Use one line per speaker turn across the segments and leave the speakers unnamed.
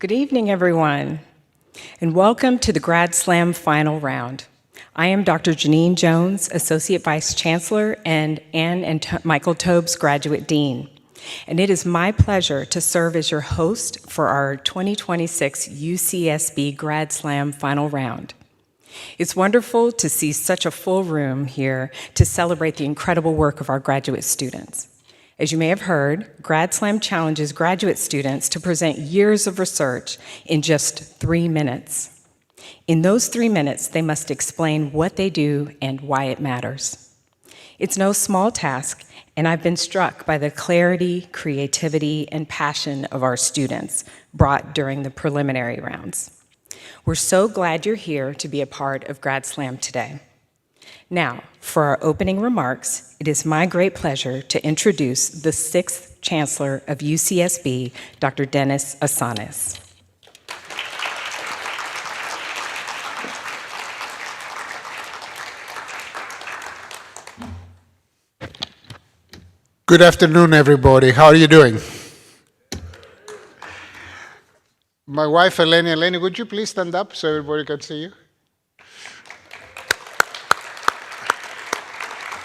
Good evening, everyone, and welcome to the Grad Slam final round. I am Dr. Janine Jones, Associate Vice Chancellor and Ann and Michael Tobes Graduate Dean. And it is my pleasure to serve as your host for our 2026 UCSB Grad Slam final round. It's wonderful to see such a full room here to celebrate the incredible work of our graduate students. As you may have heard, Grad Slam challenges graduate students to present years of research in just 3 minutes. In those 3 minutes, they must explain what they do and why it matters. It's no small task, and I've been struck by the clarity, creativity, and passion of our students brought during the preliminary rounds. We're so glad you're here to be a part of Grad Slam today. Now, for our opening remarks, it is my great pleasure to introduce the 6th Chancellor of UCSB, Dr. Dennis Asanes.
Good afternoon, everybody. How are you doing? My wife, Eleni, would you please stand up so everybody can see you?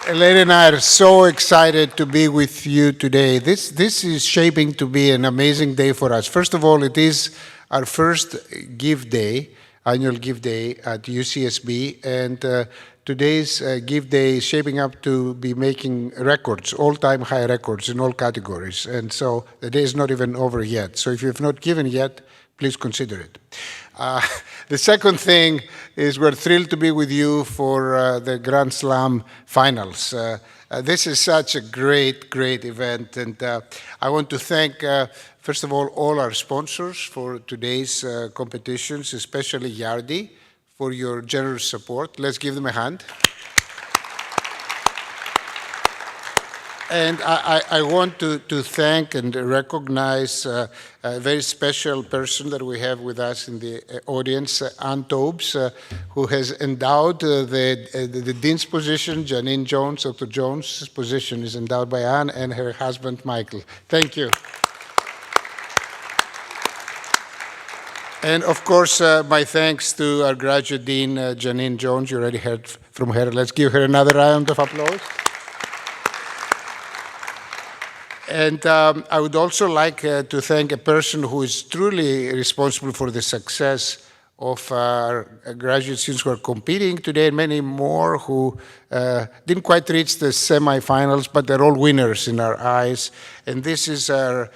Eleni and I are so excited to be with you today. This is shaping to be an amazing day for us. First of all, it is our first Give Day, annual Give Day at UCSB, and today's Give Day is shaping up to be making records, all-time high records in all categories. And so the day is not even over yet. So if you have not given yet, please consider it. The second thing is we're thrilled to be with you for the Grand Slam finals. This is such a great event, and I want to thank, first of all our sponsors for today's competitions, especially Yardi, for your generous support. Let's give them a hand. And I want to thank and recognize a very special person that we have with us in the audience, Ann Tobes, who has endowed the Dean's position. Janine Jones, Dr. Jones' position is endowed by Ann and her husband, Michael. Thank you. And of course, my thanks to our graduate dean, Janine Jones. You already heard from her. Let's give her another round of applause. And I would also like to thank a person who is truly responsible for the success of our graduate students who are competing today, and many more who didn't quite reach the semifinals, but they're all winners in our eyes. And this is our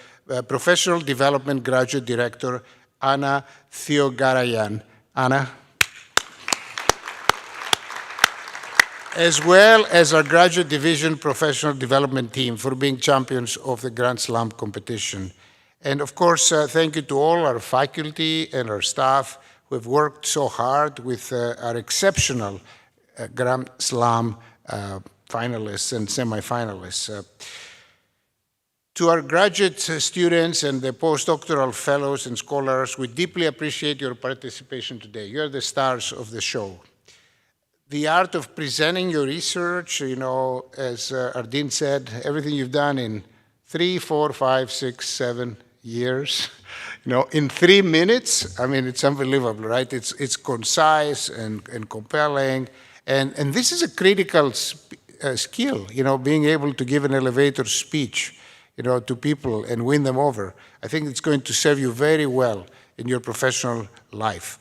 Professional Development Graduate Director, Anna Theogarayan. Anna. As well as our Graduate Division Professional Development Team for being champions of the Grand Slam competition. And of course, thank you to all our faculty and our staff who have worked so hard with our exceptional Grand Slam finalists and semifinalists. To our graduate students and the postdoctoral fellows and scholars, we deeply appreciate your participation today. You're the stars of the show. The art of presenting your research, as our dean said, everything you've done in 3, 4, 5, 6, 7 years, in 3 minutes, I mean, it's unbelievable, right? It's concise and compelling, and this is a critical skill, being able to give an elevator speech, to people and win them over. I think it's going to serve you very well in your professional life.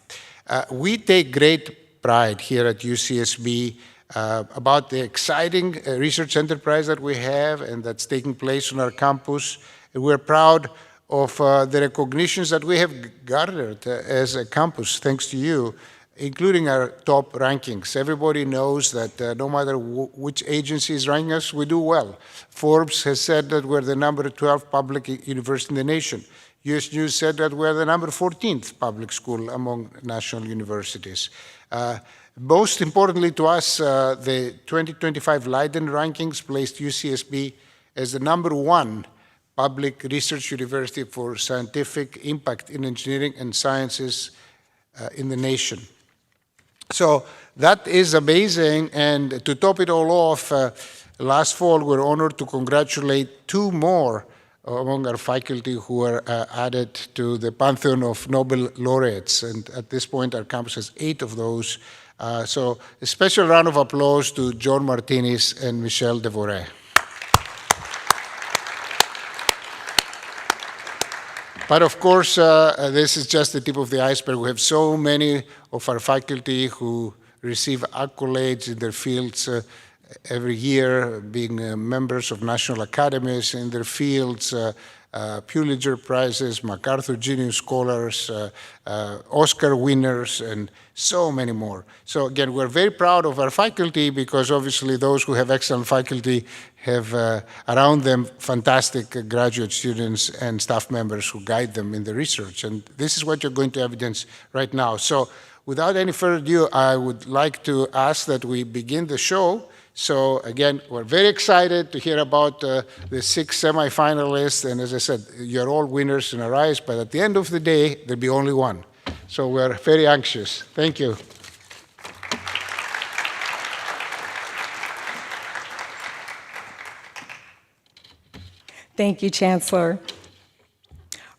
We take great pride here at UCSB about the exciting research enterprise that we have and that's taking place on our campus. And we're proud of the recognitions that we have garnered as a campus, thanks to you, including our top rankings. Everybody knows that no matter which agency is ranking us, we do well. Forbes has said that we're the number 12 public university in the nation. US News said that we're the number 14th public school among national universities. Most importantly to us, the 2025 Leiden rankings placed UCSB as the number 1 public research university for scientific impact in engineering and sciences in the nation. So that is amazing, and to top it all off, last fall we were honored to congratulate 2 more among our faculty who were added to the pantheon of Nobel laureates. And at this point, our campus has 8 of those. So a special round of applause to John Martinez and Michel Devoret. But of course, this is just the tip of the iceberg. We have so many of our faculty who receive accolades in their fields every year, being members of national academies in their fields, Pulitzer Prizes, MacArthur Genius Scholars, Oscar winners, and so many more. So again, we're very proud of our faculty because obviously those who have excellent faculty have around them fantastic graduate students and staff members who guide them in the research. And this is what you're going to evidence right now. So without any further ado, I would like to ask that we begin the show. So again, we're very excited to hear about the 6 semifinalists. And as I said, you're all winners in our eyes, but at the end of the day, there'll be only one. So we're very anxious. Thank you.
Thank you, Chancellor.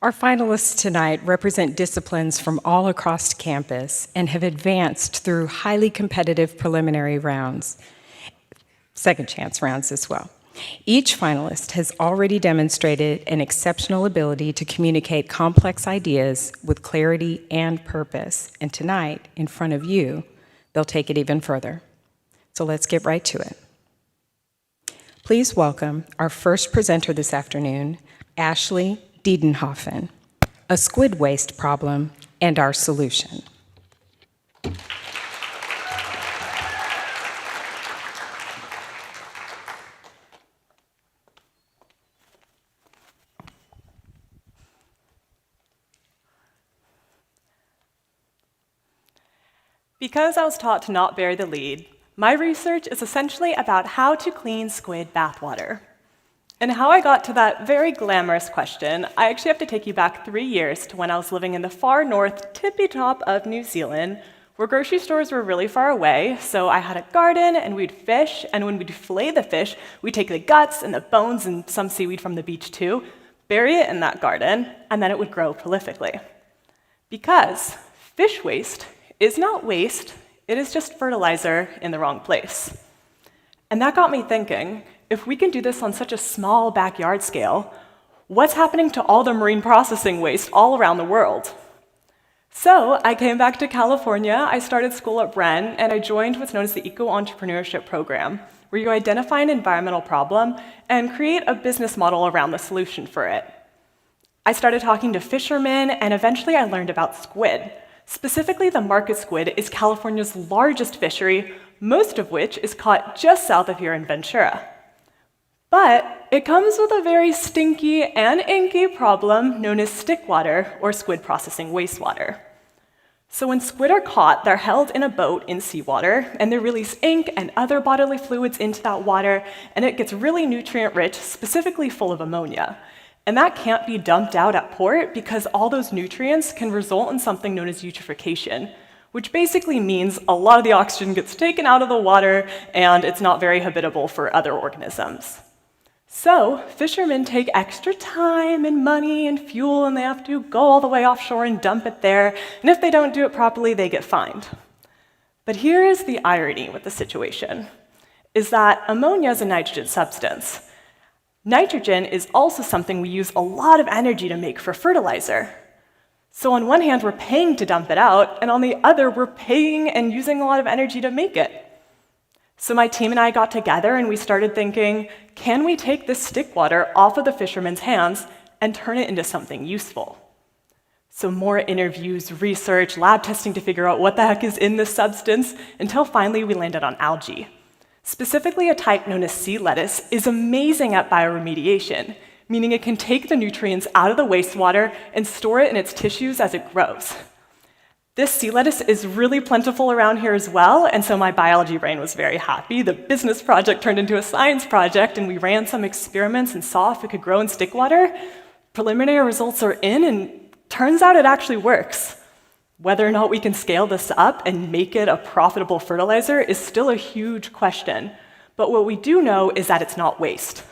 Our finalists tonight represent disciplines from all across campus and have advanced through highly competitive preliminary rounds, second chance rounds as well. Each finalist has already demonstrated an exceptional ability to communicate complex ideas with clarity and purpose, and tonight, in front of you, they'll take it even further. So let's get right to it. Please welcome our first presenter this afternoon, Ashley Diedenhofen, A Squid Waste Problem and Our Solution.
Because I was taught to not bury the lead, my research is essentially about how to clean squid bathwater. And how I got to that very glamorous question, I actually have to take you back 3 years to when I was living in the far north tippy top of New Zealand, where grocery stores were really far away, so I had a garden and we'd fish, and when we'd fillet the fish, we'd take the guts and the bones and some seaweed from the beach too, bury it in that garden, and then it would grow prolifically. Because fish waste is not waste, it is just fertilizer in the wrong place. And that got me thinking, if we can do this on such a small backyard scale, what's happening to all the marine processing waste all around the world? So I came back to California, I started school at Bren, and I joined what's known as the Eco-Entrepreneurship Program, where you identify an environmental problem and create a business model around the solution for it. I started talking to fishermen, and eventually I learned about squid. Specifically, the market squid is California's largest fishery, most of which is caught just south of here in Ventura. But it comes with a very stinky and inky problem known as stick water, or squid processing wastewater. So when squid are caught, they're held in a boat in seawater, and they release ink and other bodily fluids into that water, and it gets really nutrient-rich, specifically full of ammonia. And that can't be dumped out at port because all those nutrients can result in something known as eutrophication, which basically means a lot of the oxygen gets taken out of the water and it's not very habitable for other organisms. So fishermen take extra time and money and fuel, and they have to go all the way offshore and dump it there, and if they don't do it properly, they get fined. But here is the irony with the situation, is that ammonia is a nitrogen substance. Nitrogen is also something we use a lot of energy to make for fertilizer. So on one hand, we're paying to dump it out, and on the other, we're paying and using a lot of energy to make it. So my team and I got together and we started thinking, can we take this stick water off of the fishermen's hands and turn it into something useful? So more interviews, research, lab testing to figure out what the heck is in this substance, until finally we landed on algae. Specifically, a type known as sea lettuce is amazing at bioremediation, meaning it can take the nutrients out of the wastewater and store it in its tissues as it grows. This sea lettuce is really plentiful around here as well, and so my biology brain was very happy. The business project turned into a science project, and we ran some experiments and saw if it could grow in stick water. Preliminary results are in, and turns out it actually works. Whether or not we can scale this up and make it a profitable fertilizer is still a huge question, but what we do know is that it's not waste.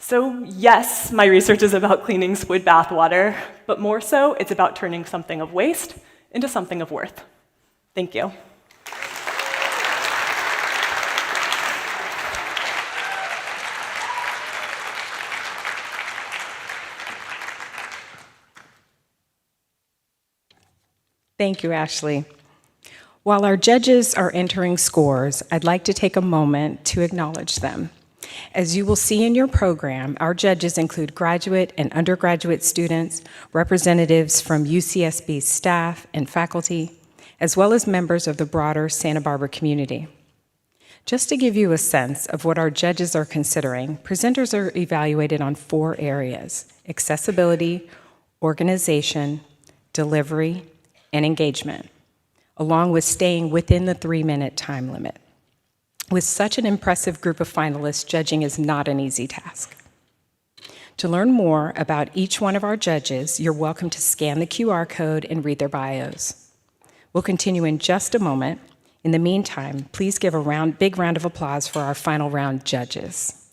So yes, my research is about cleaning squid bathwater, but more so, it's about turning something of waste into something of worth. Thank you.
Thank you, Ashley. While our judges are entering scores, I'd like to take a moment to acknowledge them. As you will see in your program, our judges include graduate and undergraduate students, representatives from UCSB's staff and faculty, as well as members of the broader Santa Barbara community. Just to give you a sense of what our judges are considering, presenters are evaluated on 4 areas: accessibility, organization, delivery, and engagement, along with staying within the 3-minute time limit. With such an impressive group of finalists, judging is not an easy task. To learn more about each one of our judges, you're welcome to scan the QR code and read their bios. We'll continue in just a moment. In the meantime, please give a big round of applause for our final round judges.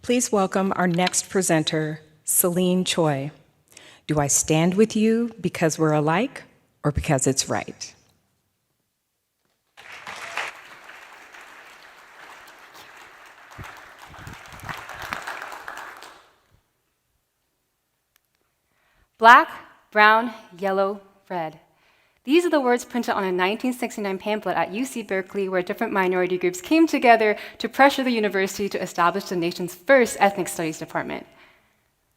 Please welcome our next presenter, Celine Choi. Do I stand with you because we're alike or because it's right?
Black, brown, yellow, red. These are the words printed on a 1969 pamphlet at UC Berkeley, where different minority groups came together to pressure the university to establish the nation's first ethnic studies department.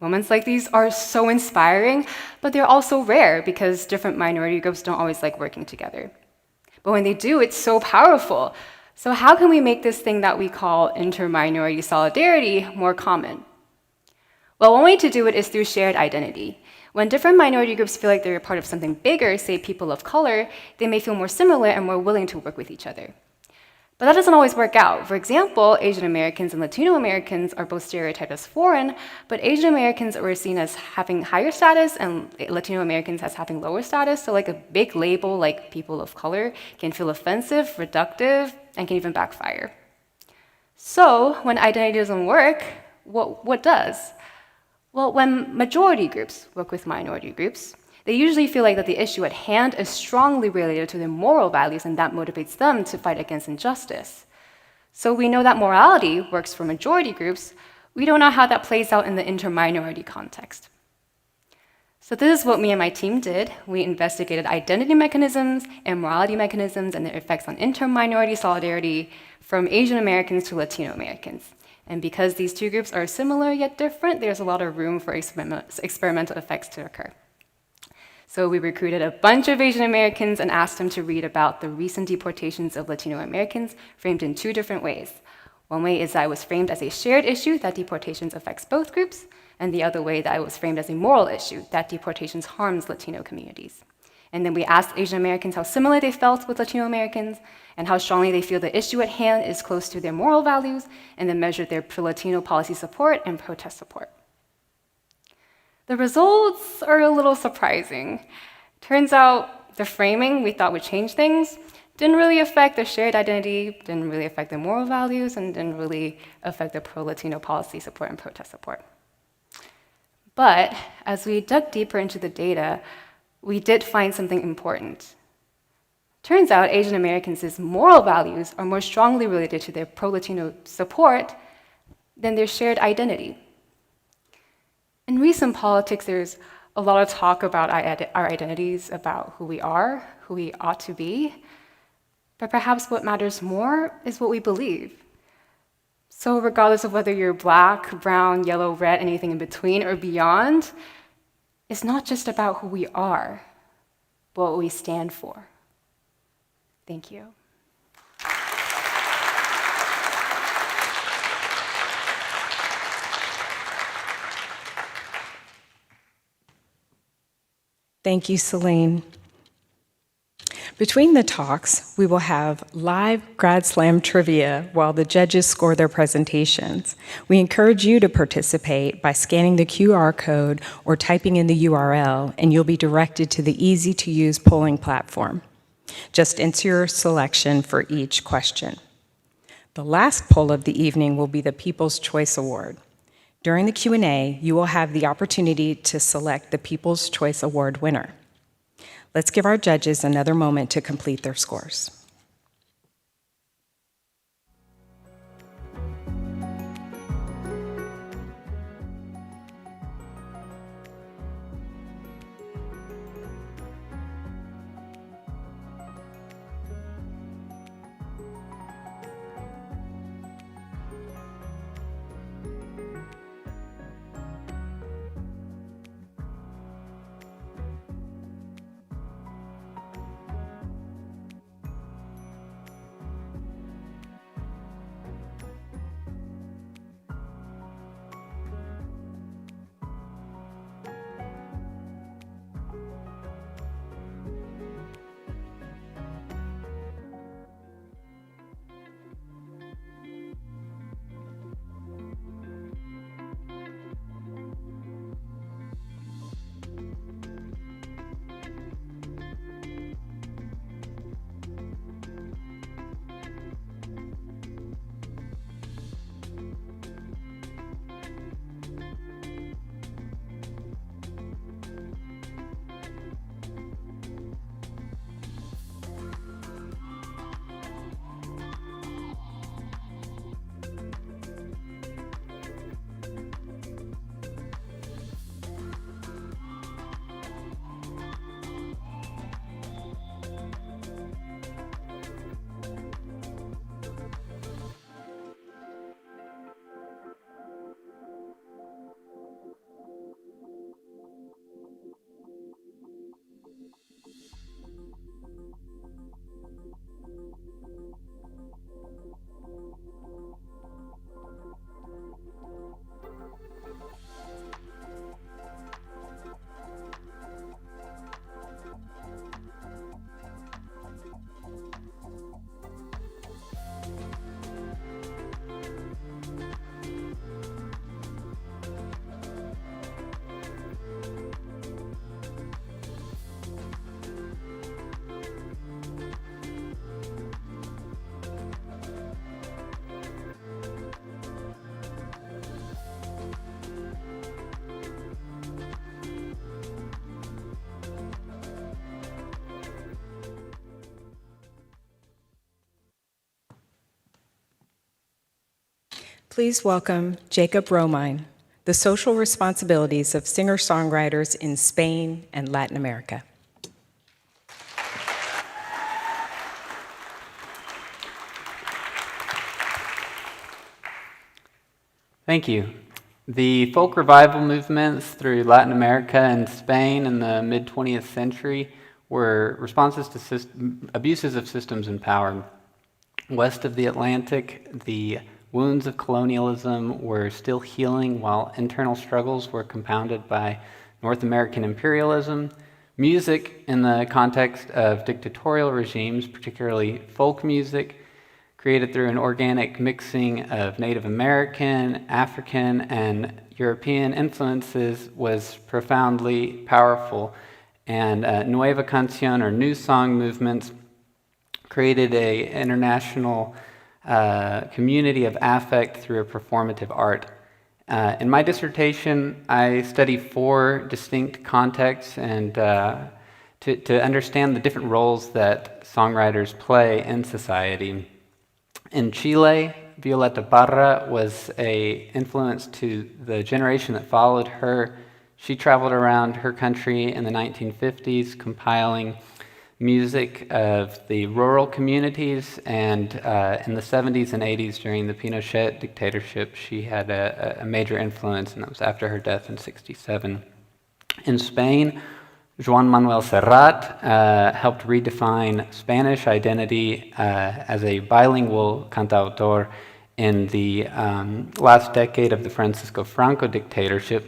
Moments like these are so inspiring, but they're also rare because different minority groups don't always like working together. But when they do, it's so powerful. So how can we make this thing that we call inter-minority solidarity more common? Well, one way to do it is through shared identity. When different minority groups feel like they're a part of something bigger, say people of color, they may feel more similar and more willing to work with each other. But that doesn't always work out. For example, Asian Americans and Latino Americans are both stereotyped as foreign, but Asian Americans are seen as having higher status and Latino Americans as having lower status. So like a big label like people of color can feel offensive, reductive, and can even backfire. So when identity doesn't work, what does? Well, when majority groups work with minority groups, they usually feel like that the issue at hand is strongly related to their moral values, and that motivates them to fight against injustice. So we know that morality works for majority groups. We don't know how that plays out in the inter-minority context. So this is what me and my team did. We investigated identity mechanisms and morality mechanisms and their effects on inter-minority solidarity from Asian Americans to Latino Americans. And because these two groups are similar yet different, there's a lot of room for experimental effects to occur. So we recruited a bunch of Asian Americans and asked them to read about the recent deportations of Latino Americans, framed in two different ways. One way is that it was framed as a shared issue that deportations affects both groups, and the other way that it was framed as a moral issue that deportations harms Latino communities. And then we asked Asian Americans how similar they felt with Latino Americans and how strongly they feel the issue at hand is close to their moral values, and then measured their pro-Latino policy support and protest support. The results are a little surprising. Turns out the framing we thought would change things didn't really affect their shared identity, didn't really affect their moral values, and didn't really affect their pro-Latino policy support and protest support. But as we dug deeper into the data, we did find something important. Turns out Asian Americans' moral values are more strongly related to their pro-Latino support than their shared identity. In recent politics, there's a lot of talk about our identities, about who we are, who we ought to be. But perhaps what matters more is what we believe. So regardless of whether you're Black, brown, yellow, red, anything in between or beyond, it's not just about who we are, but what we stand for. Thank you.
Thank you, Celine. Between the talks, we will have live Grad Slam trivia while the judges score their presentations. We encourage you to participate by scanning the QR code or typing in the URL, and you'll be directed to the easy-to-use polling platform. Just enter your selection for each question. The last poll of the evening will be the People's Choice Award. During the Q&A, you will have the opportunity to select the People's Choice Award winner. Let's give our judges another moment to complete their scores. Please welcome Jacob Romine, the social responsibilities of singer-songwriters in Spain and Latin America.
Thank you. The folk revival movements through Latin America and Spain in the mid-20th century were responses to abuses of systems and power. West of the Atlantic, the wounds of colonialism were still healing while internal struggles were compounded by North American imperialism. Music, in the context of dictatorial regimes, particularly folk music, created through an organic mixing of Native American, African, and European influences, was profoundly powerful. And Nueva Canción, or new song movements, created an international community of affect through a performative art. In my dissertation, I study 4 distinct contexts and to understand the different roles that songwriters play in society. In Chile, Violeta Parra was an influence to the generation that followed her. She traveled around her country in the 1950s, compiling music of the rural communities, and in the 70s and 80s during the Pinochet dictatorship, she had a major influence, and that was after her death in '67. In Spain, Joan Manuel Serrat helped redefine Spanish identity as a bilingual cantautor in the last decade of the Francisco Franco dictatorship.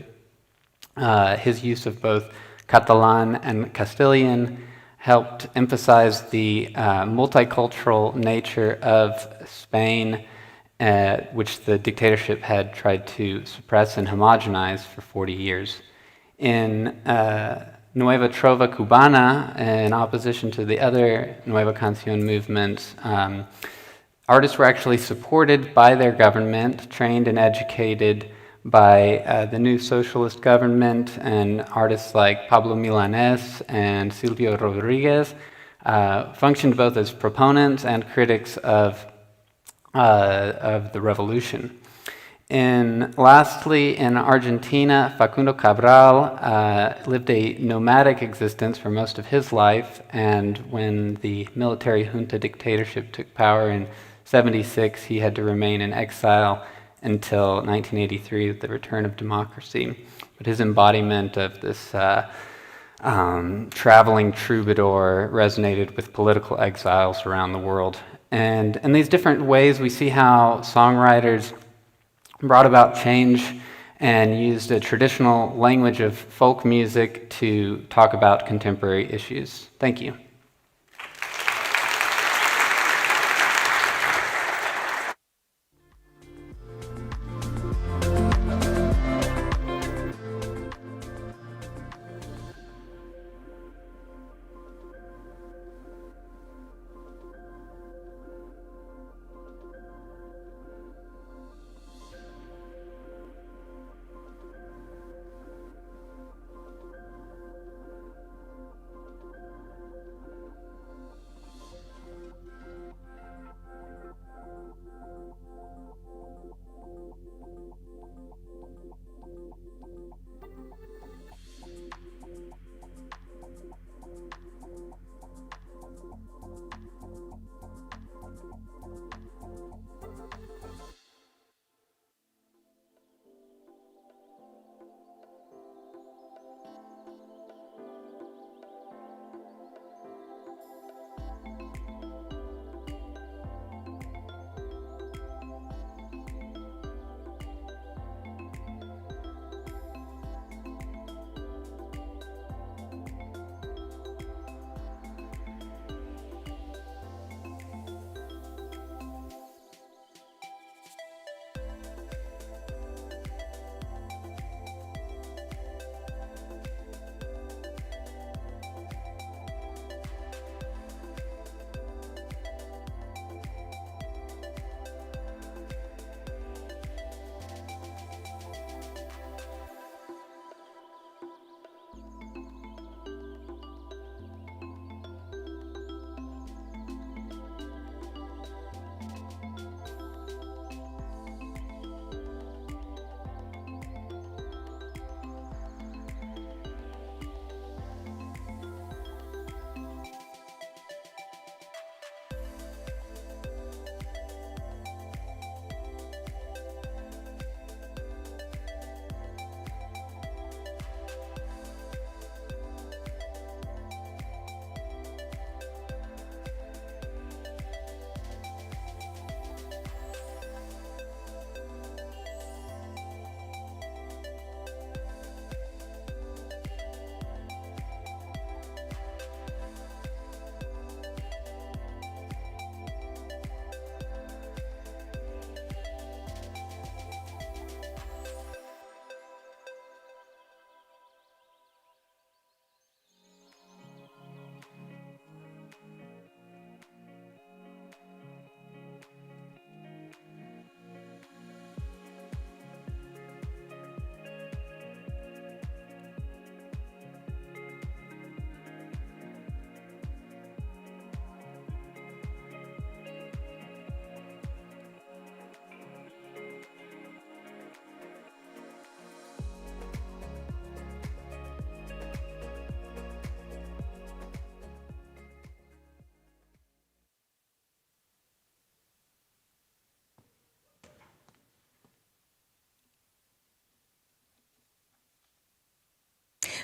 His use of both Catalan and Castilian helped emphasize the multicultural nature of Spain, which the dictatorship had tried to suppress and homogenize for 40 years. In Nueva Trova Cubana, in opposition to the other Nueva Canción movements, artists were actually supported by their government, trained and educated by the new socialist government, and artists like Pablo Milanés and Silvio Rodriguez functioned both as proponents and critics of the revolution. Lastly, in Argentina, Facundo Cabral lived a nomadic existence for most of his life, and when the military junta dictatorship took power in '76, he had to remain in exile until 1983 with the return of democracy. But his embodiment of this traveling troubadour resonated with political exiles around the world. And in these different ways, we see how songwriters brought about change and used a traditional language of folk music to talk about contemporary issues. Thank you.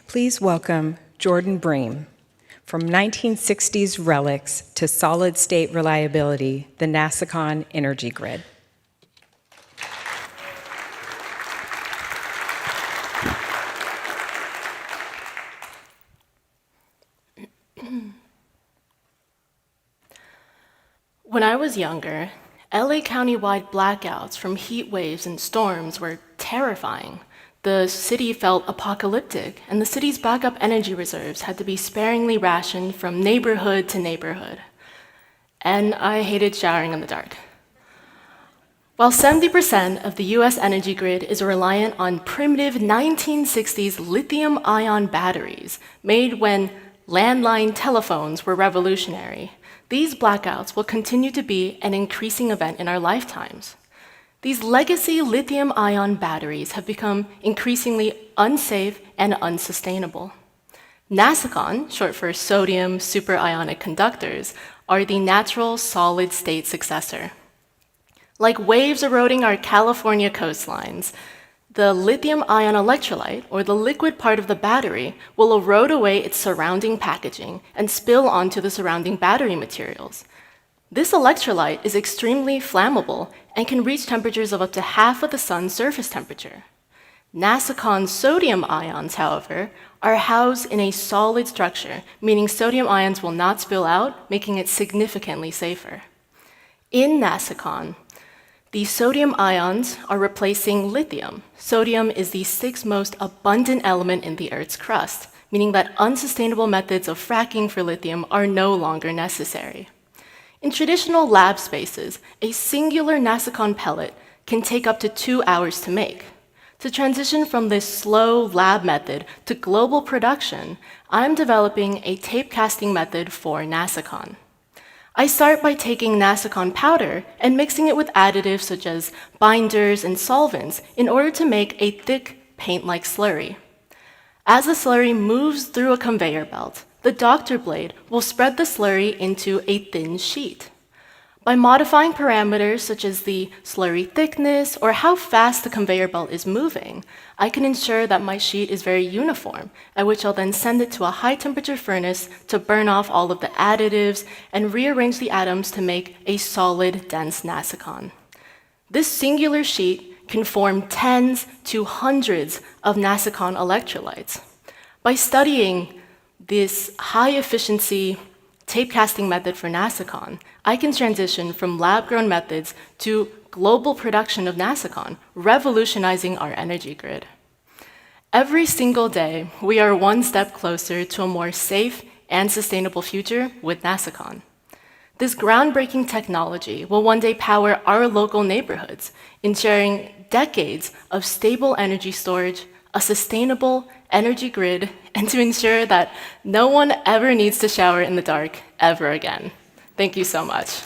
Please welcome Jordan Bream. From 1960s relics to solid-state reliability, the NASACON Energy Grid.
When I was younger, LA County-wide blackouts from heat waves and storms were terrifying. The city felt apocalyptic, and the city's backup energy reserves had to be sparingly rationed from neighborhood to neighborhood. And I hated showering in the dark. While 70% of the US energy grid is reliant on primitive 1960s lithium-ion batteries made when landline telephones were revolutionary, these blackouts will continue to be an increasing event in our lifetimes. These legacy lithium-ion batteries have become increasingly unsafe and unsustainable. NASACON, short for sodium superionic conductors, are the natural solid-state successor. Like waves eroding our California coastlines, the lithium-ion electrolyte, or the liquid part of the battery, will erode away its surrounding packaging and spill onto the surrounding battery materials. This electrolyte is extremely flammable and can reach temperatures of up to half of the sun's surface temperature. NASACON sodium ions, however, are housed in a solid structure, meaning sodium ions will not spill out, making it significantly safer. In NASACON, the sodium ions are replacing lithium. Sodium is the sixth most abundant element in the Earth's crust, meaning that unsustainable methods of fracking for lithium are no longer necessary. In traditional lab spaces, a singular NASACON pellet can take up to 2 hours to make. To transition from this slow lab method to global production, I'm developing a tape casting method for NASACON. I start by taking NASACON powder and mixing it with additives such as binders and solvents in order to make a thick paint-like slurry. As the slurry moves through a conveyor belt, the doctor blade will spread the slurry into a thin sheet. By modifying parameters such as the slurry thickness or how fast the conveyor belt is moving, I can ensure that my sheet is very uniform, at which I'll then send it to a high-temperature furnace to burn off all of the additives and rearrange the atoms to make a solid, dense NASACON. This singular sheet can form tens to hundreds of NASACON electrolytes. By studying this high-efficiency tape casting method for NASACON, I can transition from lab-grown methods to global production of NASACON, revolutionizing our energy grid. Every single day, we are one step closer to a more safe and sustainable future with NASACON. This groundbreaking technology will one day power our local neighborhoods, ensuring decades of stable energy storage, a sustainable energy grid, and to ensure that no one ever needs to shower in the dark ever again. Thank you so much.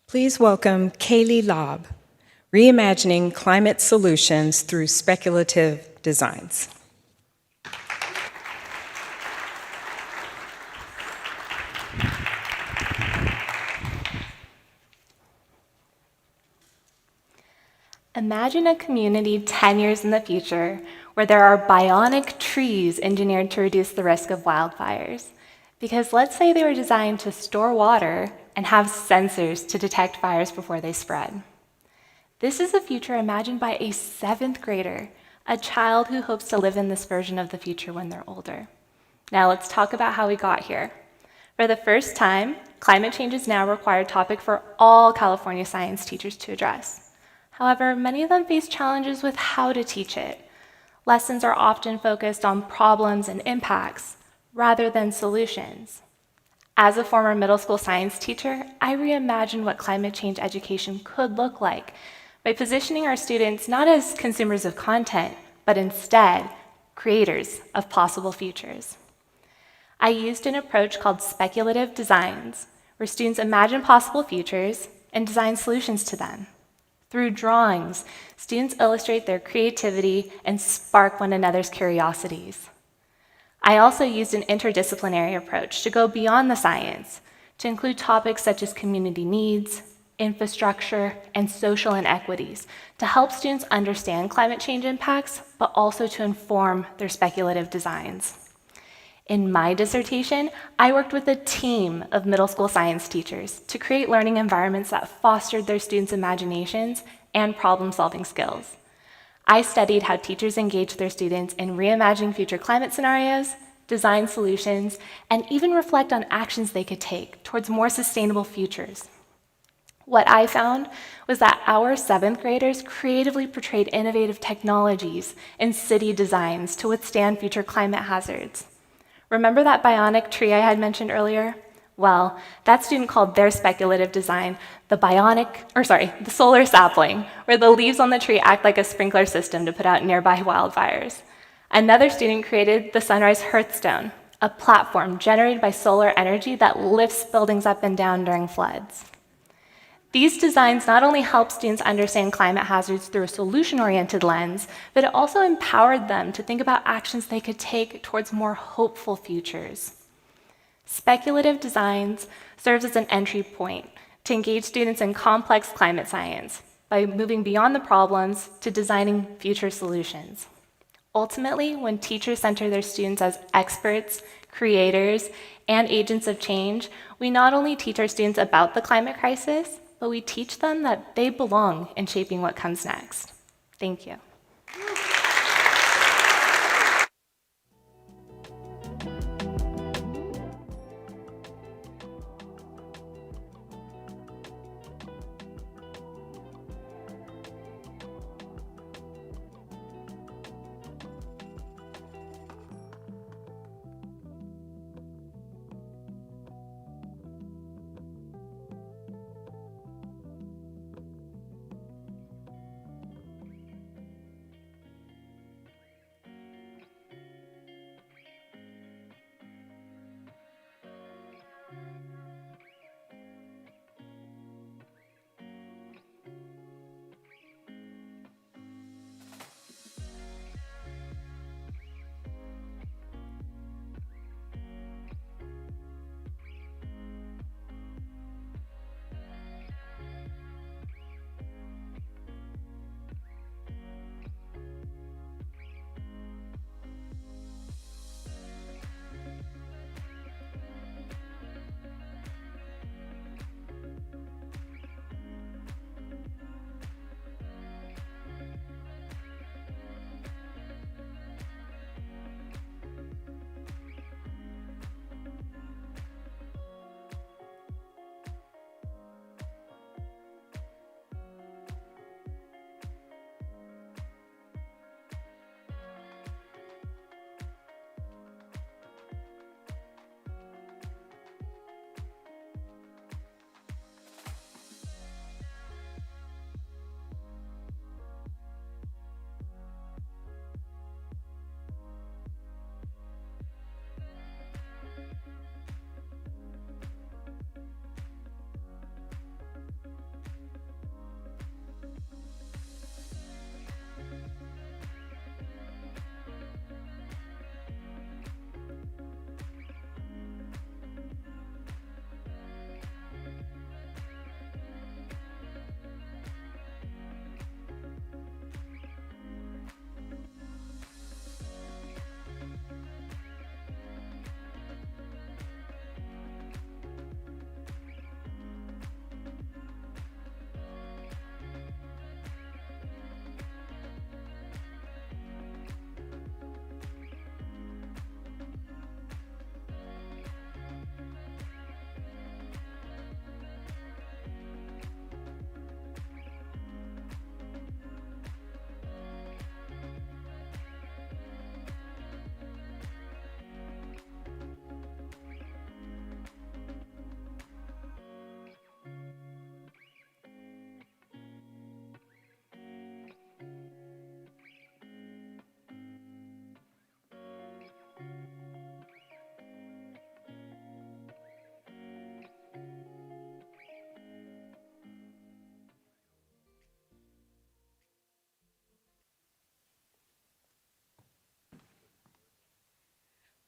Please welcome Kaylee Lobb, Reimagining Climate Solutions Through Speculative Designs.
Imagine a community 10 years in the future where there are bionic trees engineered to reduce the risk of wildfires. Because let's say they were designed to store water and have sensors to detect fires before they spread. This is a future imagined by a 7th grader, a child who hopes to live in this version of the future when they're older. Now let's talk about how we got here. For the first time, climate change is now a required topic for all California science teachers to address. However, many of them face challenges with how to teach it. Lessons are often focused on problems and impacts rather than solutions. As a former middle school science teacher, I reimagined what climate change education could look like by positioning our students not as consumers of content, but instead creators of possible futures. I used an approach called speculative designs, where students imagine possible futures and design solutions to them. Through drawings, students illustrate their creativity and spark one another's curiosities. I also used an interdisciplinary approach to go beyond the science, to include topics such as community needs, infrastructure, and social inequities to help students understand climate change impacts, but also to inform their speculative designs. In my dissertation, I worked with a team of middle school science teachers to create learning environments that fostered their students' imaginations and problem-solving skills. I studied how teachers engage their students in reimagining future climate scenarios, design solutions, and even reflect on actions they could take towards more sustainable futures. What I found was that our 7th graders creatively portrayed innovative technologies and city designs to withstand future climate hazards. Remember that bionic tree I had mentioned earlier? Well, that student called their speculative design the solar sapling, where the leaves on the tree act like a sprinkler system to put out nearby wildfires. Another student created the sunrise hearthstone, a platform generated by solar energy that lifts buildings up and down during floods. These designs not only help students understand climate hazards through a solution-oriented lens, but it also empowered them to think about actions they could take towards more hopeful futures. Speculative designs serves as an entry point to engage students in complex climate science by moving beyond the problems to designing future solutions. Ultimately, when teachers center their students as experts, creators, and agents of change, we not only teach our students about the climate crisis, but we teach them that they belong in shaping what comes next. Thank you.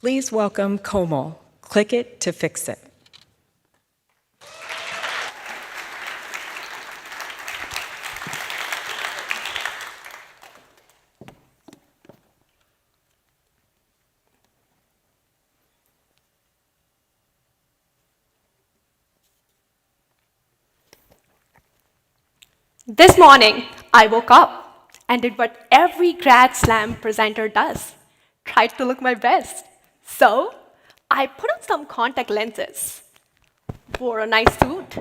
Please welcome Komal. Click it to fix it.
This morning, I woke up and did what every Grad Slam presenter does, tried to look my best. So, I put on some contact lenses, wore a nice suit,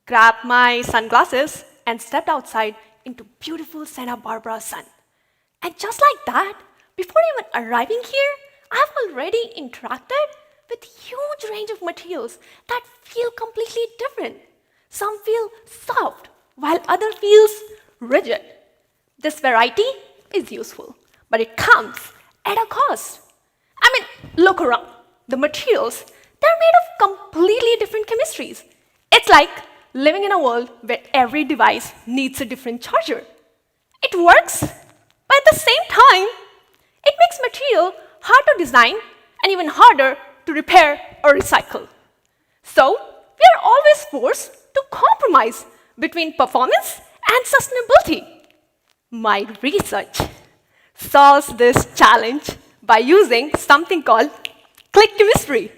grabbed my sunglasses, and stepped outside into beautiful Santa Barbara sun. And just like that, before even arriving here, I've already interacted with a huge range of materials that feel completely different. Some feel soft, while others feels rigid. This variety is useful, but it comes at a cost. I mean, look around. The materials, they're made of completely different chemistries. It's like living in a world where every device needs a different charger. It works, but at the same time, it makes material hard to design and even harder to repair or recycle. So, we are always forced to compromise between performance and sustainability. My research solves this challenge by using something called click chemistry.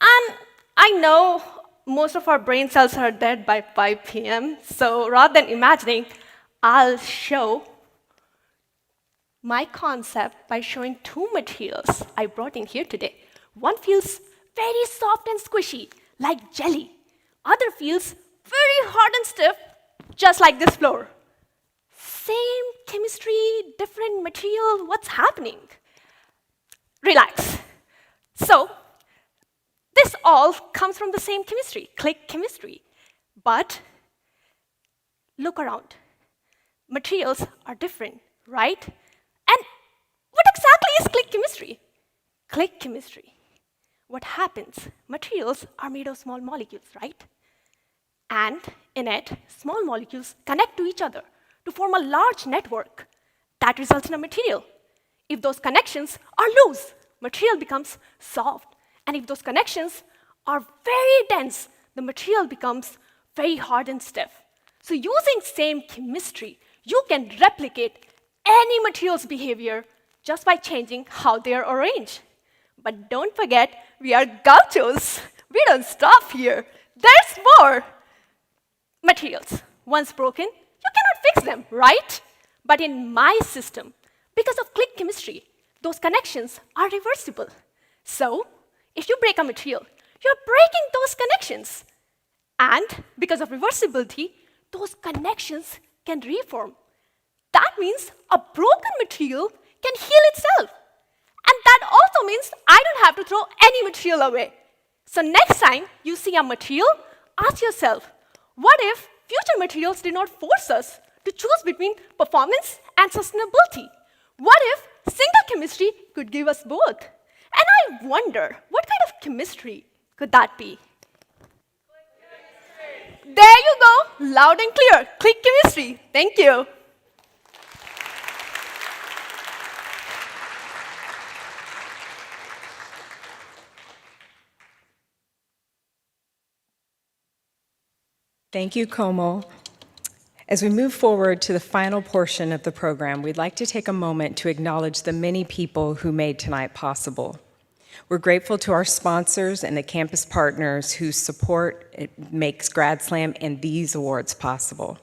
And I know most of our brain cells are dead by 5 p.m., so rather than imagining, I'll show my concept by showing two materials I brought in here today. One feels very soft and squishy, like jelly. Other feels very hard and stiff, just like this floor. Same chemistry, different material, what's happening? Relax. So, this all comes from the same chemistry, click chemistry. But look around. Materials are different, right? And what exactly is click chemistry? Click chemistry. What happens? Materials are made of small molecules, right? And in it, small molecules connect to each other to form a large network that results in a material. If those connections are loose, material becomes soft. And if those connections are very dense, the material becomes very hard and stiff. So using same chemistry, you can replicate any material's behavior just by changing how they are arranged. But don't forget, we are gauchos. We don't stop here. There's more. Materials, once broken, you cannot fix them, right? But in my system, because of click chemistry, those connections are reversible. So, if you break a material, you're breaking those connections. And because of reversibility, those connections can reform. That means a broken material can heal itself. And that also means I don't have to throw any material away. So next time you see a material, ask yourself, what if future materials did not force us to choose between performance and sustainability? What if single chemistry could give us both? And I wonder, what kind of chemistry could that be? There you go, loud and clear, click chemistry. Thank you.
Thank you, Komal. As we move forward to the final portion of the program, we'd like to take a moment to acknowledge the many people who made tonight possible. We're grateful to our sponsors and the campus partners whose support makes Grad Slam and these awards possible.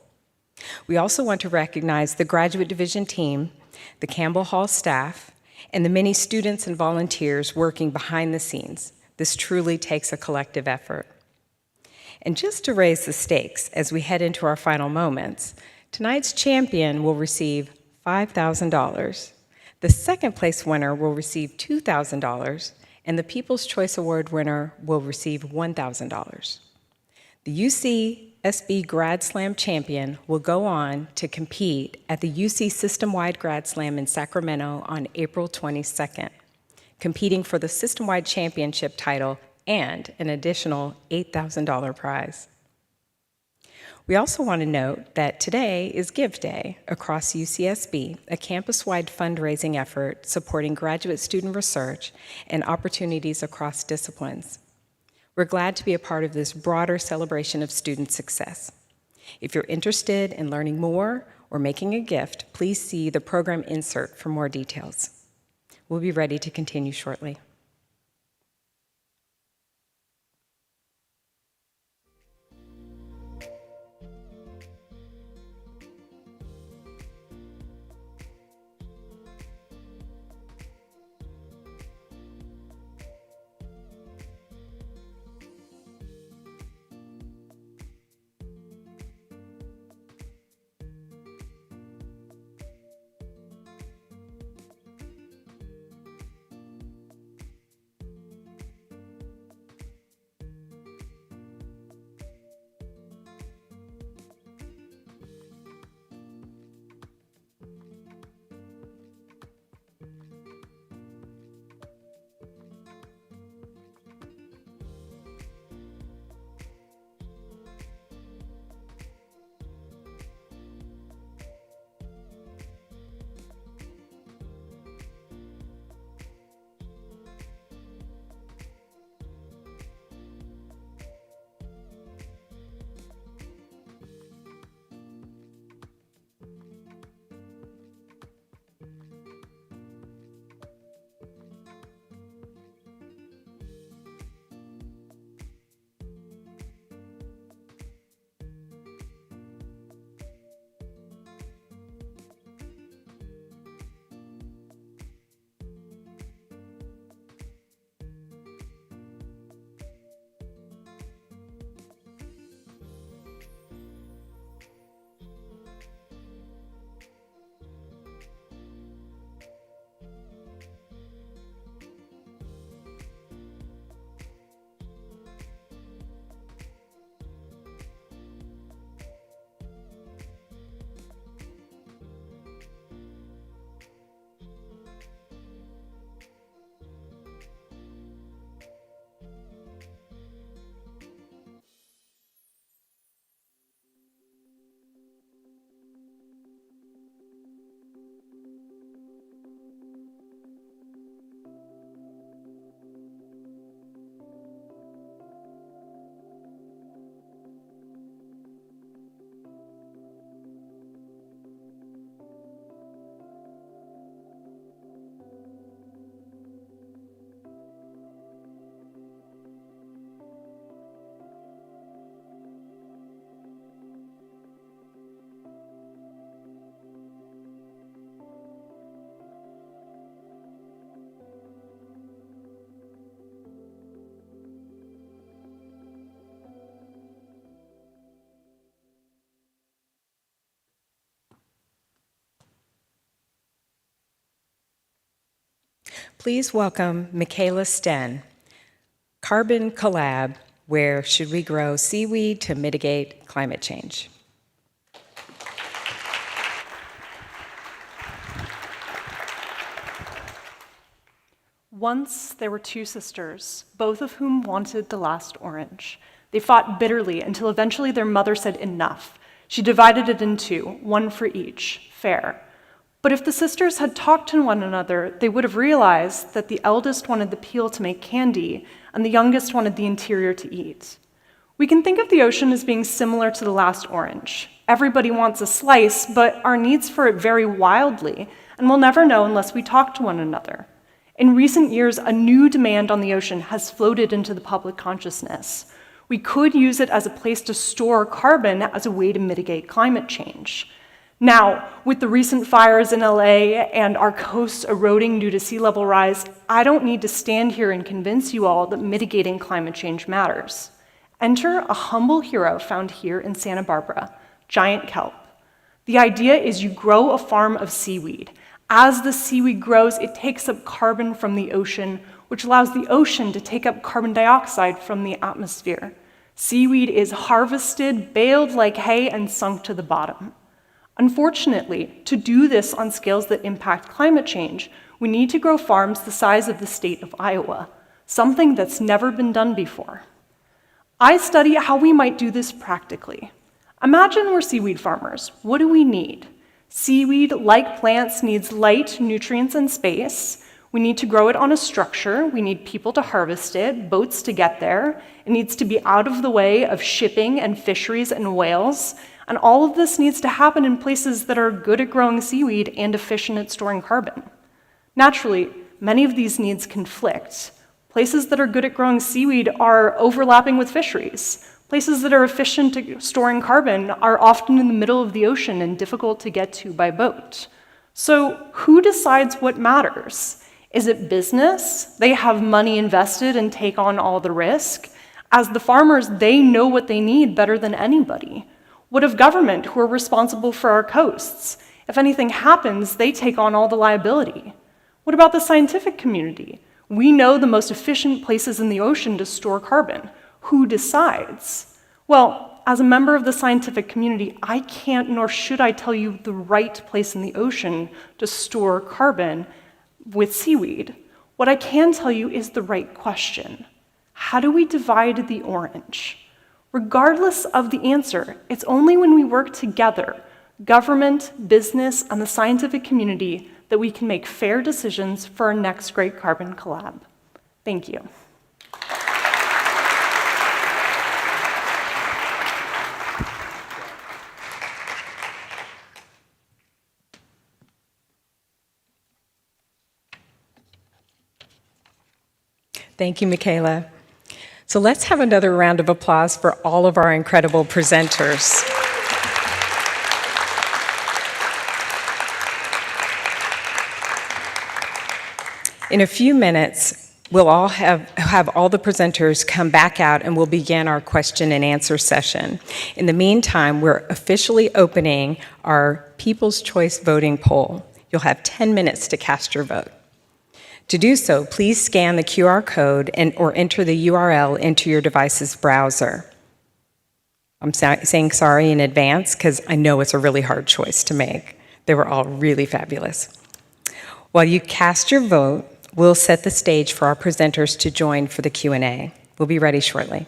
We also want to recognize the Graduate Division team, the Campbell Hall staff, and the many students and volunteers working behind the scenes. This truly takes a collective effort. And just to raise the stakes as we head into our final moments, tonight's champion will receive $5,000. The second place winner will receive $2,000, and the People's Choice Award winner will receive $1,000. The UC-SB Grad Slam champion will go on to compete at the UC System-Wide Grad Slam in Sacramento on April 22nd, competing for the System-Wide Championship title and an additional $8,000 prize. We also want to note that today is Give Day across UCSB, a campus-wide fundraising effort supporting graduate student research and opportunities across disciplines. We're glad to be a part of this broader celebration of student success. If you're interested in learning more or making a gift, please see the program insert for more details. We'll be ready to continue shortly. Please welcome Michaela Sten. Carbon Collab, where should we grow seaweed to mitigate climate change?
Once there were two sisters, both of whom wanted the last orange. They fought bitterly until eventually their mother said enough. She divided it in two, one for each, fair. But if the sisters had talked to one another, they would have realized that the eldest wanted the peel to make candy, and the youngest wanted the interior to eat. We can think of the ocean as being similar to the last orange. Everybody wants a slice, but our needs for it vary wildly, and we'll never know unless we talk to one another. In recent years, a new demand on the ocean has floated into the public consciousness. We could use it as a place to store carbon as a way to mitigate climate change. Now, with the recent fires in LA and our coasts eroding due to sea level rise, I don't need to stand here and convince you all that mitigating climate change matters. Enter a humble hero found here in Santa Barbara, giant kelp. The idea is you grow a farm of seaweed. As the seaweed grows, it takes up carbon from the ocean, which allows the ocean to take up carbon dioxide from the atmosphere. Seaweed is harvested, baled like hay, and sunk to the bottom. Unfortunately, to do this on scales that impact climate change, we need to grow farms the size of the state of Iowa, something that's never been done before. I study how we might do this practically. Imagine we're seaweed farmers. What do we need? Seaweed, like plants, needs light, nutrients, and space. We need to grow it on a structure. We need people to harvest it, boats to get there. It needs to be out of the way of shipping and fisheries and whales. And all of this needs to happen in places that are good at growing seaweed and efficient at storing carbon. Naturally, many of these needs conflict. Places that are good at growing seaweed are overlapping with fisheries. Places that are efficient at storing carbon are often in the middle of the ocean and difficult to get to by boat. So who decides what matters? Is it business? They have money invested and take on all the risk. As the farmers, they know what they need better than anybody. What of government, who are responsible for our coasts? If anything happens, they take on all the liability. What about the scientific community? We know the most efficient places in the ocean to store carbon. Who decides? Well, as a member of the scientific community, I can't nor should I tell you the right place in the ocean to store carbon with seaweed. What I can tell you is the right question. How do we divide the orange? Regardless of the answer, it's only when we work together, government, business, and the scientific community, that we can make fair decisions for our next great carbon collab. Thank you.
Thank you, Michaela. So let's have another round of applause for all of our incredible presenters. In a few minutes, we'll all have all the presenters come back out and we'll begin our question and answer session. In the meantime, we're officially opening our People's Choice voting poll. You'll have 10 minutes to cast your vote. To do so, please scan the QR code or enter the URL into your device's browser. I'm saying sorry in advance because I know it's a really hard choice to make. They were all really fabulous. While you cast your vote, we'll set the stage for our presenters to join for the Q&A. We'll be ready shortly.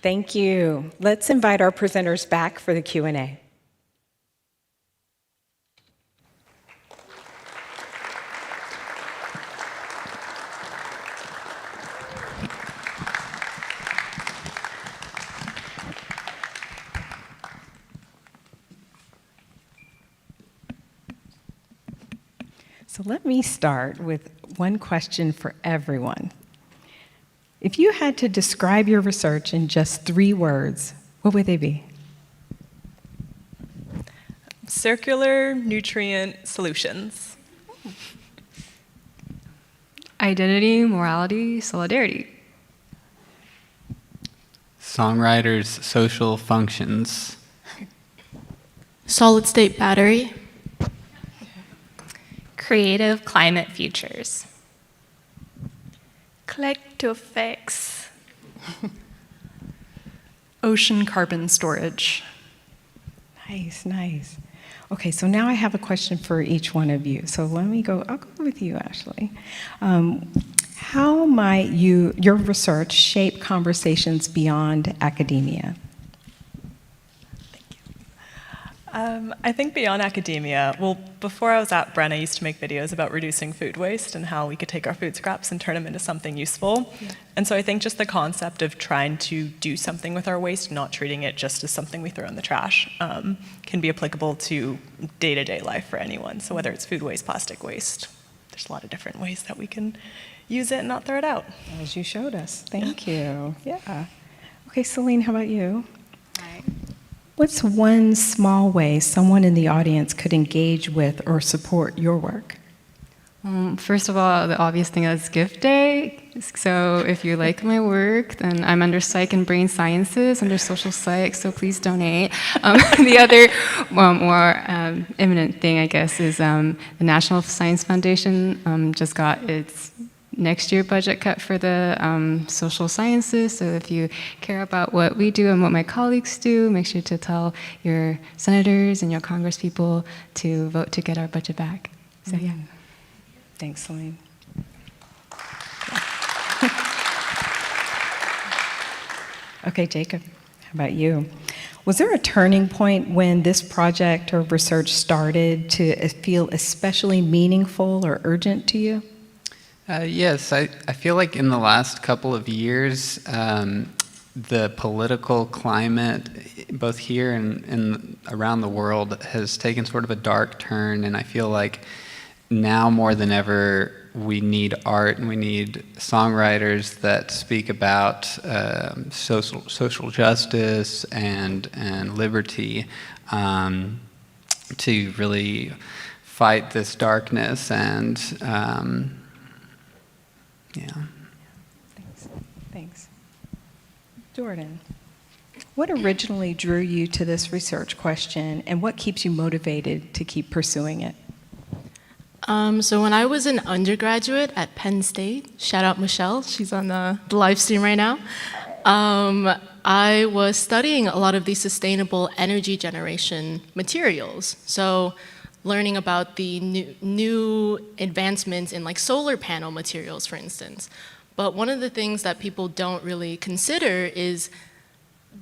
Thank you. Let's invite our presenters back for the Q&A. So let me start with one question for everyone. If you had to describe your research in just 3 words, what would they be?
Circular nutrient solutions.
Identity, morality, solidarity.
Songwriters' social functions.
Solid state battery.
Creative climate futures.
Collect to fix.
Ocean carbon storage.
Nice, nice. Okay, so now I have a question for each one of you. So I'll go with you, Ashley. How might your research shape conversations beyond academia?
I think beyond academia, well, before I was at Bren, I used to make videos about reducing food waste and how we could take our food scraps and turn them into something useful. Yeah. And so I think just the concept of trying to do something with our waste, not treating it just as something we throw in the trash, can be applicable to day-to-day life for anyone. So whether it's food waste, plastic waste, there's a lot of different ways that we can use it and not throw it out.
As you showed us. Thank you. Yeah. Okay, Celine, how about you?
Hi.
What's one small way someone in the audience could engage with or support your work?
First of all, the obvious thing is gift day. So if you like my work, then I'm under psych and brain sciences, under social psych, so please donate. The other more imminent thing, I guess, is the National Science Foundation just got its next year budget cut for the social sciences. So if you care about what we do and what my colleagues do, make sure to tell your senators and your congresspeople to vote to get our budget back. So yeah.
Thanks, Celine. Okay, Jacob, how about you? Was there a turning point when this project or research started to feel especially meaningful or urgent to you?
Yes, I feel like in the last couple of years, the political climate, both here and around the world, has taken sort of a dark turn, and I feel like now more than ever, we need art and we need songwriters that speak about social justice and liberty to really fight this darkness and yeah.
Thanks. Jordan, what originally drew you to this research question, and what keeps you motivated to keep pursuing it?
So when I was an undergraduate at Penn State, shout out Michelle, she's on the live stream right now, I was studying a lot of these sustainable energy generation materials. So learning about the new advancements in like solar panel materials, for instance. But one of the things that people don't really consider is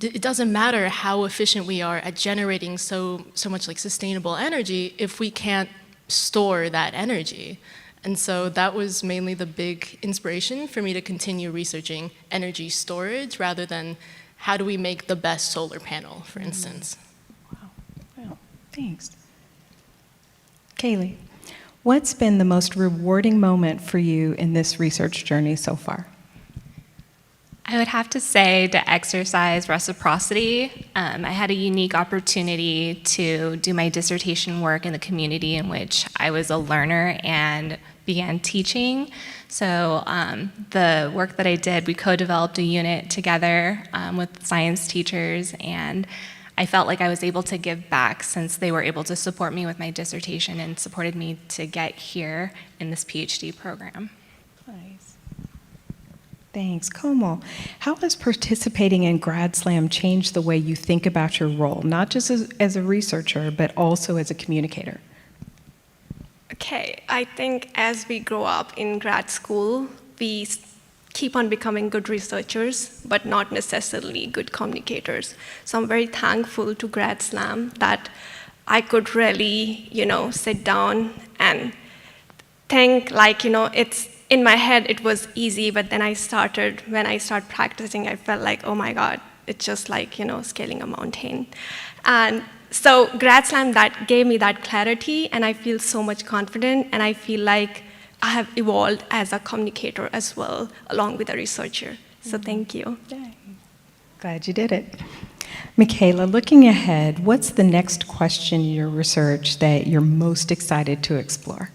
it doesn't matter how efficient we are at generating so much like sustainable energy if we can't store that energy. And so that was mainly the big inspiration for me to continue researching energy storage rather than how do we make the best solar panel, for instance.
Wow, thanks. Kaylee, what's been the most rewarding moment for you in this research journey so far?
I would have to say to exercise reciprocity. I had a unique opportunity to do my dissertation work in the community in which I was a learner and began teaching. So the work that I did, we co-developed a unit together with science teachers, and I felt like I was able to give back since they were able to support me with my dissertation and supported me to get here in this PhD program.
Nice. Thanks. Komal, how has participating in Grad Slam changed the way you think about your role, not just as a researcher, but also as a communicator?
Okay, I think as we grow up in grad school, we keep on becoming good researchers, but not necessarily good communicators. So I'm very thankful to Grad Slam that I could really, sit down and think it's in my head it was easy, but then when I started practicing, I felt like, oh my God, it's just like, scaling a mountain. And So Grad Slam, that gave me that clarity, and I feel so much confident, and I feel like I have evolved as a communicator as well, along with a researcher. So thank you.
Glad you did it. Michaela, looking ahead, what's the next question in your research that you're most excited to explore?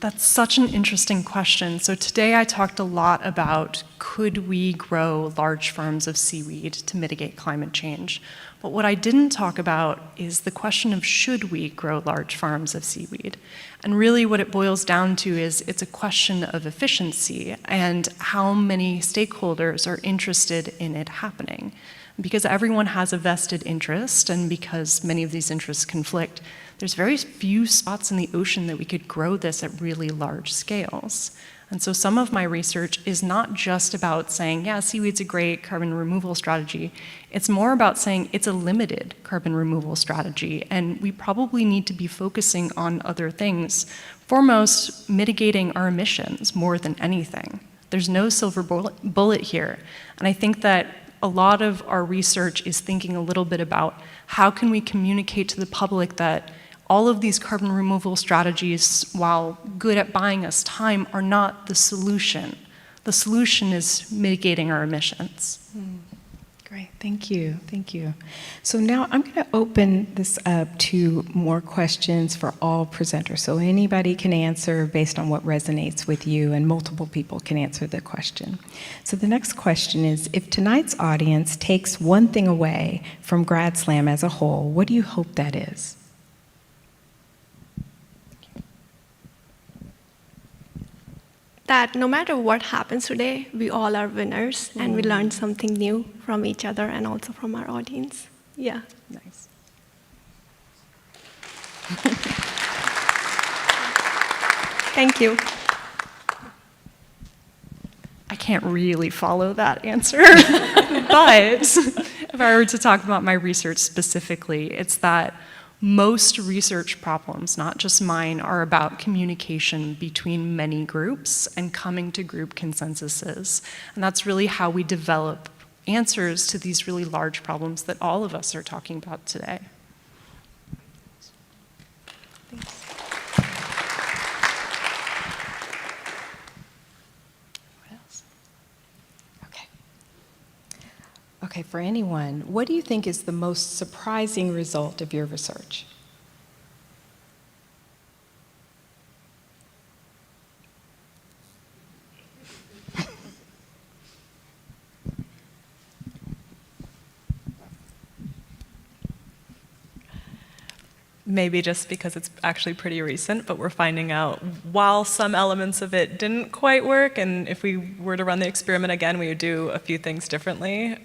That's such an interesting question. So today I talked a lot about could we grow large farms of seaweed to mitigate climate change? But what I didn't talk about is the question of should we grow large farms of seaweed? And really what it boils down to is it's a question of efficiency and how many stakeholders are interested in it happening. Because everyone has a vested interest, and because many of these interests conflict, there's very few spots in the ocean that we could grow this at really large scales. And so some of my research is not just about saying, yeah, seaweed's a great carbon removal strategy. It's more about saying it's a limited carbon removal strategy, and we probably need to be focusing on other things. Foremost, mitigating our emissions more than anything. There's no silver bullet here. And I think that a lot of our research is thinking a little bit about how can we communicate to the public that all of these carbon removal strategies, while good at buying us time, are not the solution. The solution is mitigating our emissions.
Great, thank you, thank you. So now I'm going to open this up to more questions for all presenters. So anybody can answer based on what resonates with you, and multiple people can answer the question. So the next question is, if tonight's audience takes one thing away from Grad Slam as a whole, what do you hope that is?
That no matter what happens today, we all are winners, and we learn something new from each other and also from our audience. Yeah.
Nice.
Thank you.
I can't really follow that answer, but if I were to talk about my research specifically, it's that most research problems, not just mine, are about communication between many groups and coming to group consensuses. And that's really how we develop answers to these really large problems that all of us are talking about today. Thanks. What else?
Okay, for anyone, what do you think is the most surprising result of your research?
Maybe just because it's actually pretty recent, but we're finding out while some elements of it didn't quite work, and if we were to run the experiment again, we would do a few things differently.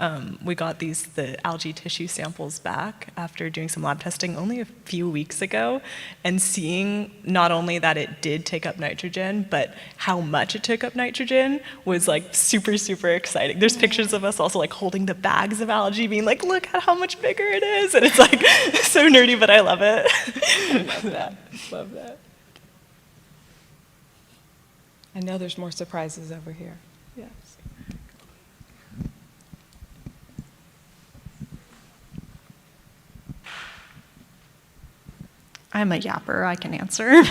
We got the algae tissue samples back after doing some lab testing only a few weeks ago, and seeing not only that it did take up nitrogen, but how much it took up nitrogen was like super, super exciting. There's pictures of us also like holding the bags of algae, being like, look at how much bigger it is, and it's like so nerdy, but I love it. Yeah, love that.
I know there's more surprises over here.
Yes.
I'm a yapper, I can answer.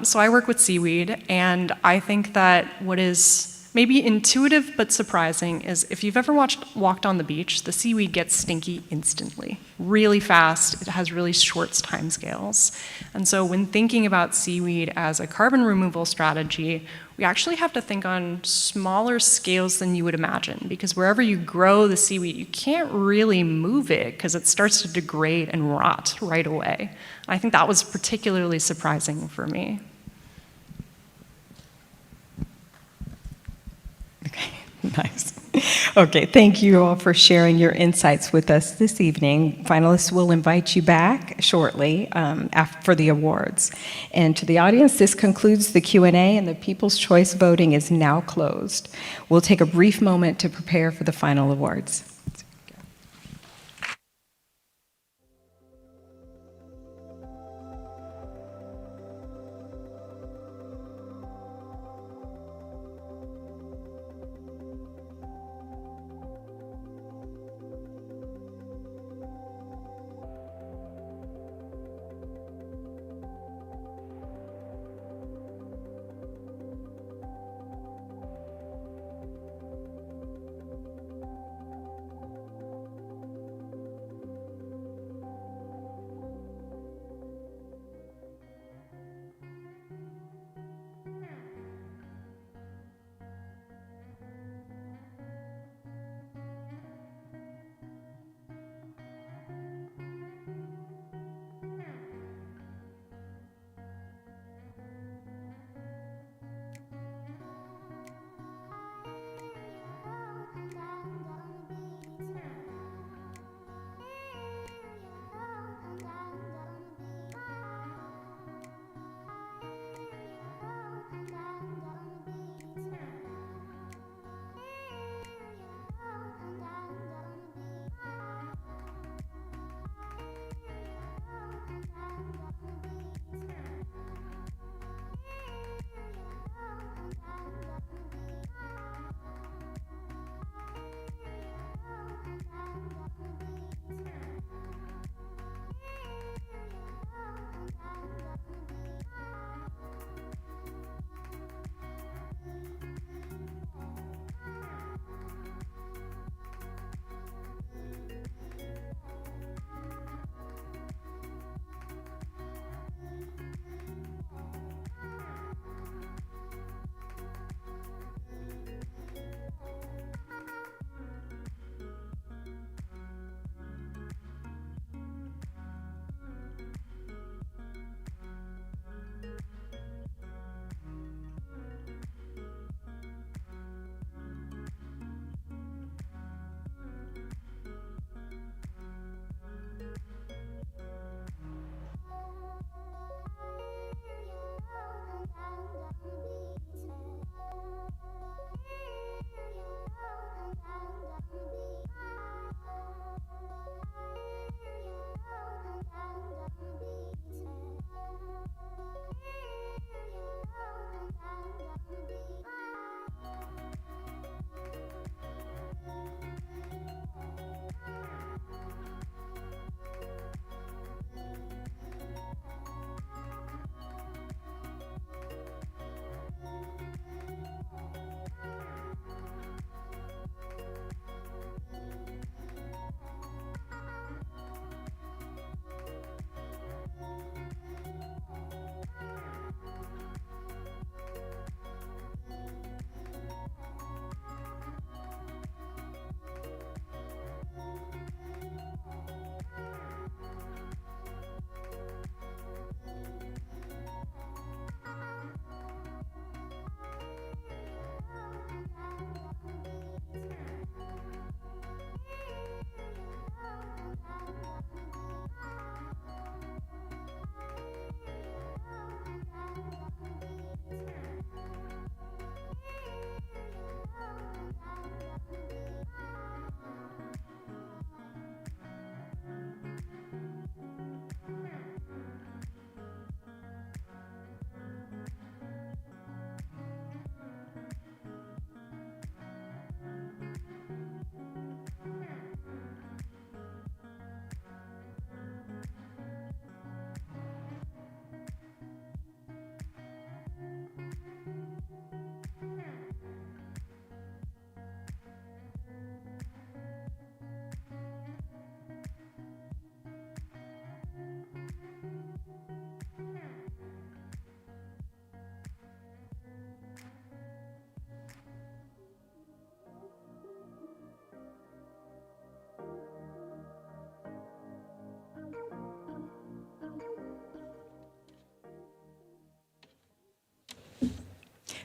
So I work with seaweed, and I think that what is maybe intuitive but surprising is if you've ever walked on the beach, the seaweed gets stinky instantly, really fast. It has really short timescales. And so when thinking about seaweed as a carbon removal strategy, we actually have to think on smaller scales than you would imagine, because wherever you grow the seaweed, you can't really move it because it starts to degrade and rot right away. I think that was particularly surprising for me.
Nice. Okay, thank you all for sharing your insights with us this evening. Finalists will invite you back shortly for the awards. And to the audience, this concludes the Q&A, and the People's Choice voting is now closed. We'll take a brief moment to prepare for the final awards.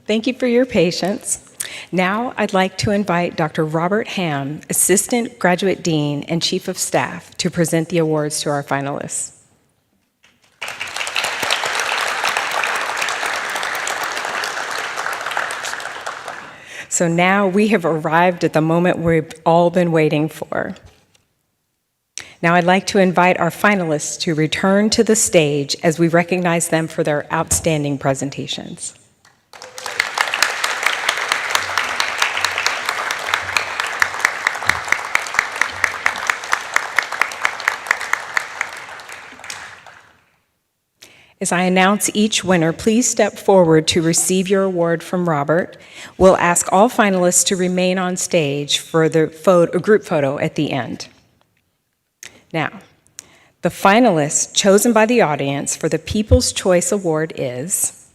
Thank you for your patience. Now I'd like to invite Dr. Robert Ham, Assistant Graduate Dean and Chief of Staff, to present the awards to our finalists. So now we have arrived at the moment we've all been waiting for. Now I'd like to invite our finalists to return to the stage as we recognize them for their outstanding presentations. As I announce each winner, please step forward to receive your award from Robert. We'll ask all finalists to remain on stage for the group photo at the end. Now, the finalist chosen by the audience for the People's Choice Award is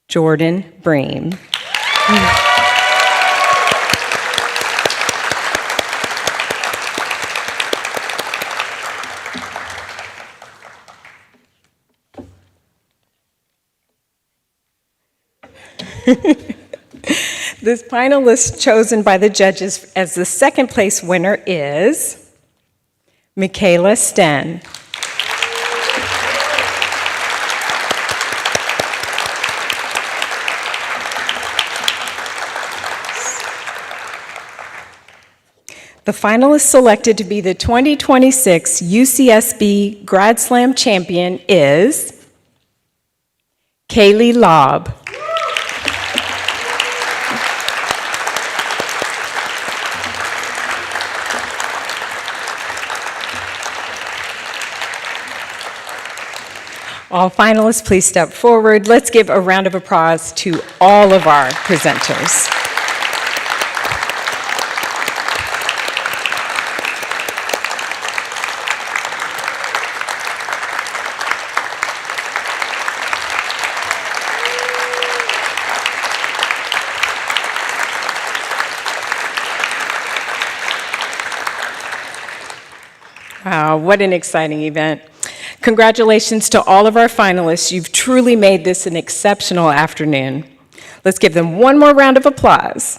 Jordan Bream. This finalist chosen by the judges as the second place winner is Michaela Sten. The finalist selected to be the 2026 UCSB Grad Slam champion is Kaylee Lobb. All finalists, please step forward. Let's give a round of applause to all of our presenters. Wow, what an exciting event. Congratulations to all of our finalists. You've truly made this an exceptional afternoon. Let's give them one more round of applause.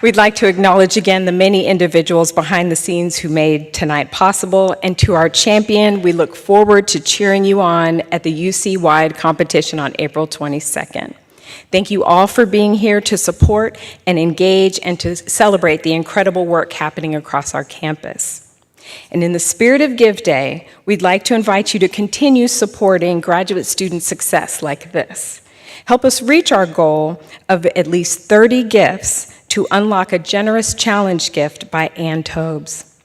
We'd like to acknowledge again the many individuals behind the scenes who made tonight possible, and to our champion, we look forward to cheering you on at the UC-wide competition on April 22nd. Thank you all for being here to support and engage and to celebrate the incredible work happening across our campus. And in the spirit of Give Day, we'd like to invite you to continue supporting graduate student success like this. Help us reach our goal of at least 30 gifts to unlock a generous challenge gift by Ann Tobes.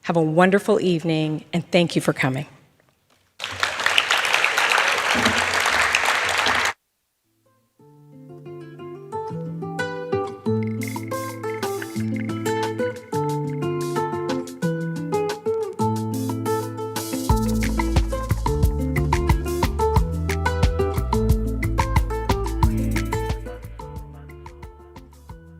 Have a wonderful evening, and thank you for coming.